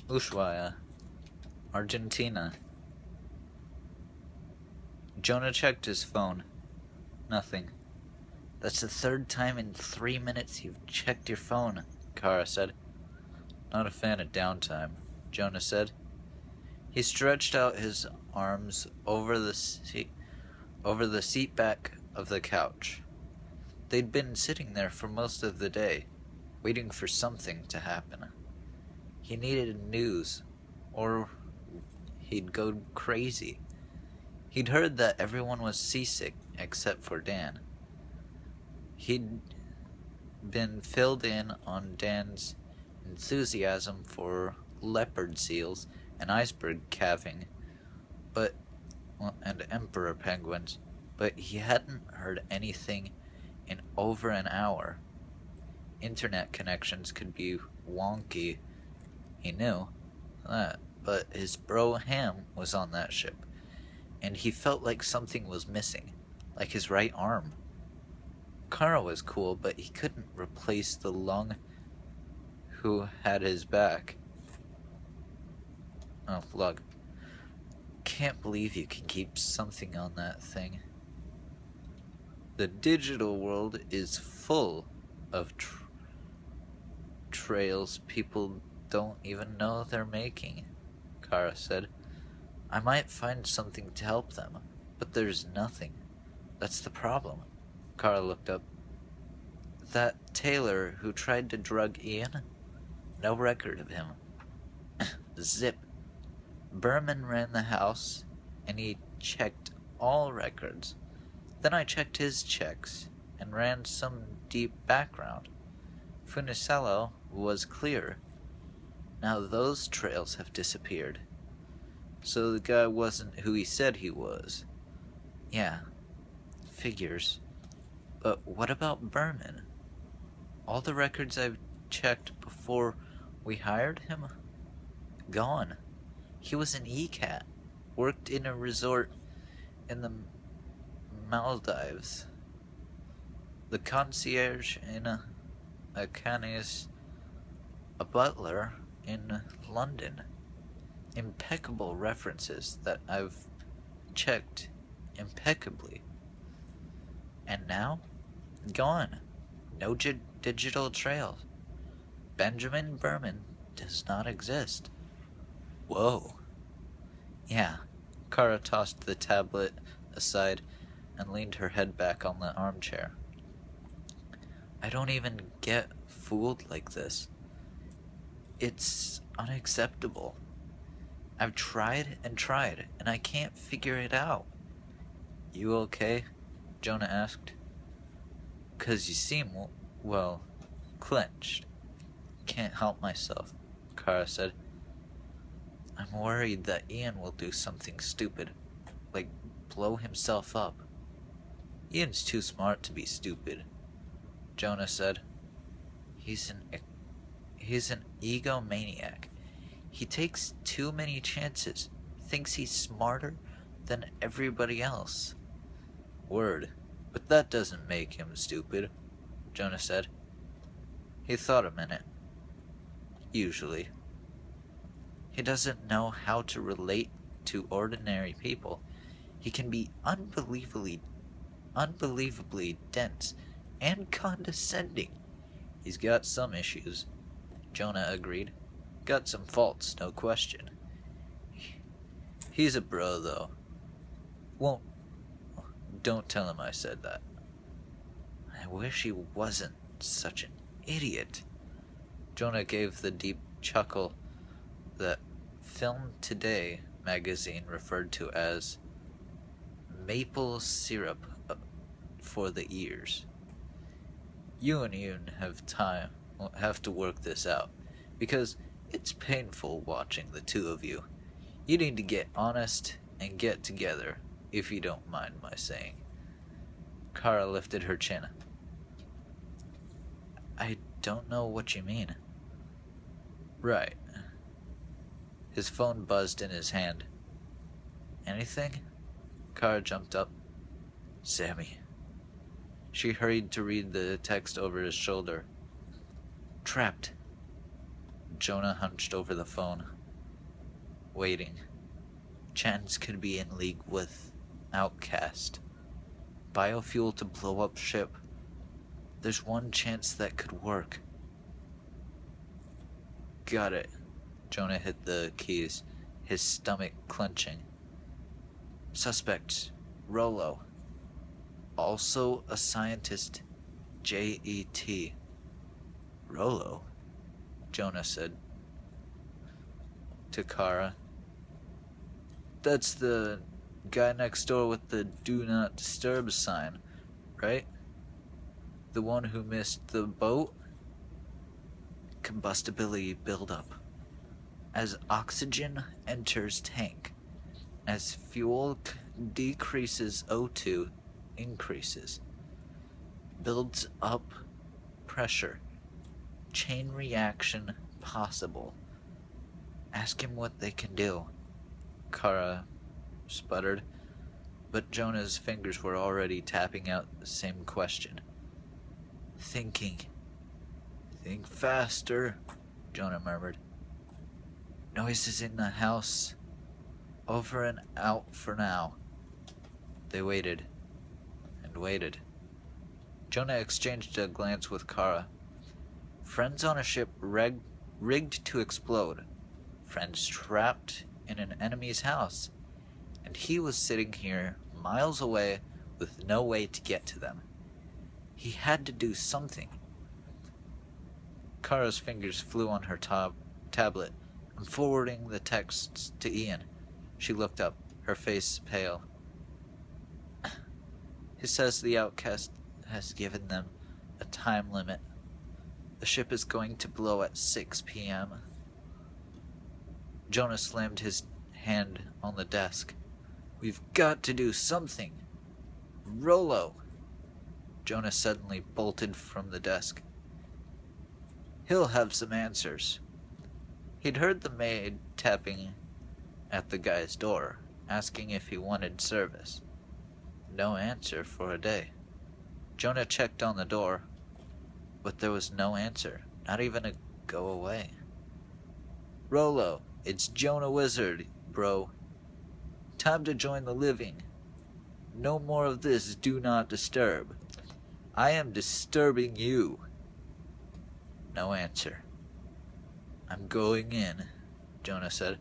Ushuaia, Argentina. Jonah checked his phone. Nothing. That's the third time in 3 minutes you've checked your phone, Kara said. Not a fan of downtime, Jonah said. He stretched out his arms over the seat back of the couch. They'd been sitting there for most of the day, waiting for something to happen. He needed news, or he'd go crazy. He'd heard that everyone was seasick except for Dan. He'd been filled in on Dan's enthusiasm for leopard seals and iceberg calving, and emperor penguins, but he hadn't heard anything in over an hour. Internet connections could be wonky, he knew that, but his bro Ham was on that ship, and he felt like something was missing, like his right arm. Kara was cool, but he couldn't replace the lung who had his back. Oh, lug. Can't believe you can keep something on that thing. The digital world is full of trails people don't even know they're making, Kara said. I might find something to help them, but there's nothing. That's the problem. Kara looked up. That tailor who tried to drug Ian? No record of him. Zip. Berman ran the house, and he checked all records. Then I checked his checks, and ran some deep background. Funicello was clear. Now those trails have disappeared. So the guy wasn't who he said he was. Yeah, figures. But what about Berman? All the records I've checked before we hired him? Gone. He was an ECAT. Worked in a resort in the Maldives. The concierge in a Cannes. A butler in London. Impeccable references that I've checked impeccably. And now? Gone. No digital trails. Benjamin Berman does not exist. Whoa. Yeah. Kara tossed the tablet aside and leaned her head back on the armchair. I don't even get fooled like this. It's unacceptable. I've tried and tried, and I can't figure it out. You okay? Jonah asked. 'Cause you seem, well, clenched. Can't help myself, Kara said. I'm worried that Ian will do something stupid, like blow himself up. Ian's too smart to be stupid, Jonah said. He's an egomaniac. He takes too many chances, thinks he's smarter than everybody else. Word, but that doesn't make him stupid, Jonah said. He thought a minute. Usually. He doesn't know how to relate to ordinary people. He can be unbelievably dense and condescending. He's got some issues, Jonah agreed. Got some faults, no question. He's a bro, though. Don't tell him I said that. I wish he wasn't such an idiot. Jonah gave the deep chuckle that Film Today magazine referred to as maple syrup for the ears. You and Ian have to work this out, because it's painful watching the two of you. You need to get honest and get together, if you don't mind my saying. Kara lifted her chin. I don't know what you mean. Right. His phone buzzed in his hand. Anything? Kara jumped up. Sammy. She hurried to read the text over his shoulder. Trapped. Jonah hunched over the phone, waiting. Chance could be in league with Outcast. Biofuel to blow up ship. There's one chance that could work. Got it. Jonah hit the keys, his stomach clenching. Suspect, Rollo. Also a scientist, J.E.T. Rollo? Jonah said to Kara. That's the guy next door with the Do Not Disturb sign, right? The one who missed the boat? Combustibility buildup. As oxygen enters tank, as fuel decreases, O2 increases. Builds up pressure. Chain reaction possible. Ask him what they can do. Kara sputtered, but Jonah's fingers were already tapping out the same question. Thinking. Think faster, Jonah murmured. Noises in the house. Over and out for now. They waited. And waited. Jonah exchanged a glance with Kara. Friends on a ship rigged to explode. Friends trapped in an enemy's house. And he was sitting here, miles away, with no way to get to them. He had to do something. Kara's fingers flew on her tablet, and forwarding the texts to Ian. She looked up, her face pale. He says the Outcast has given them a time limit. The ship is going to blow at 6 p.m. Jonah slammed his hand on the desk. We've got to do something. Rollo! Jonah suddenly bolted from the desk. He'll have some answers. He'd heard the maid tapping at the guy's door, asking if he wanted service. No answer for a day. Jonah checked on the door, but there was no answer, not even a go away. Rollo, it's Jonah Wizard, bro. Time to join the living. No more of this do not disturb. I am disturbing you. No answer. I'm going in, Jonah said.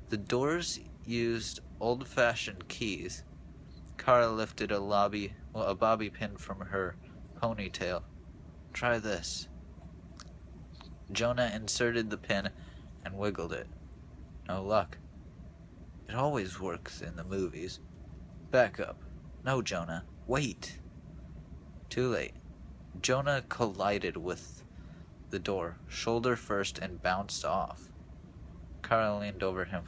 The doors used old-fashioned keys. Kara lifted a bobby pin from her ponytail. Try this. Jonah inserted the pin and wiggled it. No luck. It always works in the movies. Back up. No, Jonah. Wait. Too late. Jonah collided with the door, shoulder first, and bounced off. Kara leaned over him.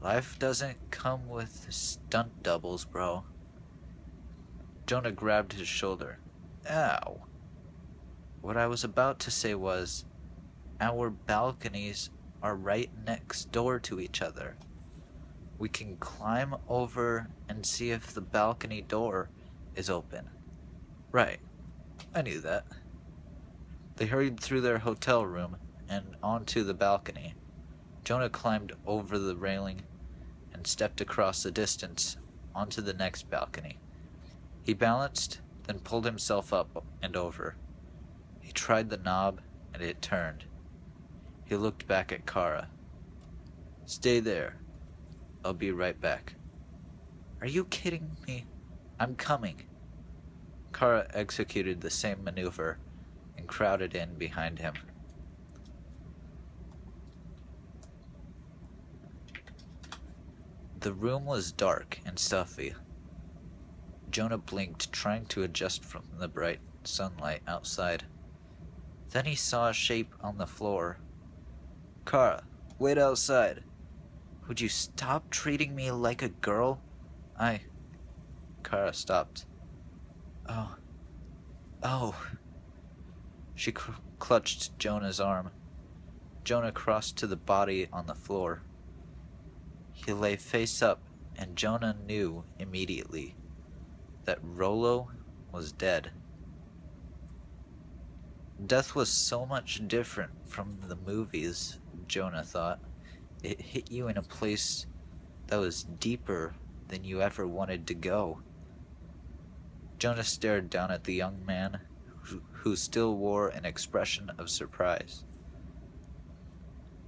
Life doesn't come with stunt doubles, bro. Jonah grabbed his shoulder. Ow. What I was about to say was, our balconies are right next door to each other. We can climb over and see if the balcony door is open. Right. I knew that. They hurried through their hotel room and onto the balcony. Jonah climbed over the railing and stepped across the distance onto the next balcony. He balanced, then pulled himself up and over. He tried the knob, and it turned. He looked back at Kara. Stay there. I'll be right back. Are you kidding me? I'm coming. Kara executed the same maneuver and crowded in behind him. The room was dark and stuffy. Jonah blinked, trying to adjust from the bright sunlight outside. Then he saw a shape on the floor. Kara, wait outside. Would you stop treating me like a girl? Kara stopped. Oh. She clutched Jonah's arm. Jonah crossed to the body on the floor. He lay face up, and Jonah knew immediately that Rollo was dead. Death was so much different from the movies, Jonah thought. It hit you in a place that was deeper than you ever wanted to go. Jonah stared down at the young man, who still wore an expression of surprise.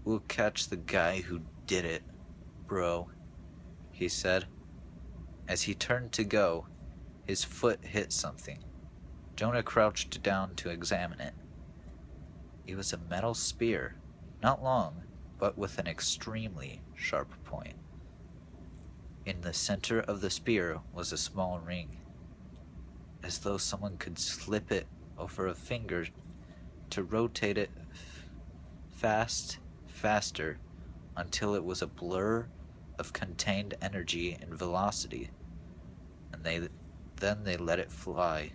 "We'll catch the guy who did it, bro," he said. As he turned to go, his foot hit something. Jonah crouched down to examine it. It was a metal spear, not long, but with an extremely sharp point. In the center of the spear was a small ring, as though someone could slip it over a finger to rotate it faster, until it was a blur of contained energy and velocity, and then they let it fly.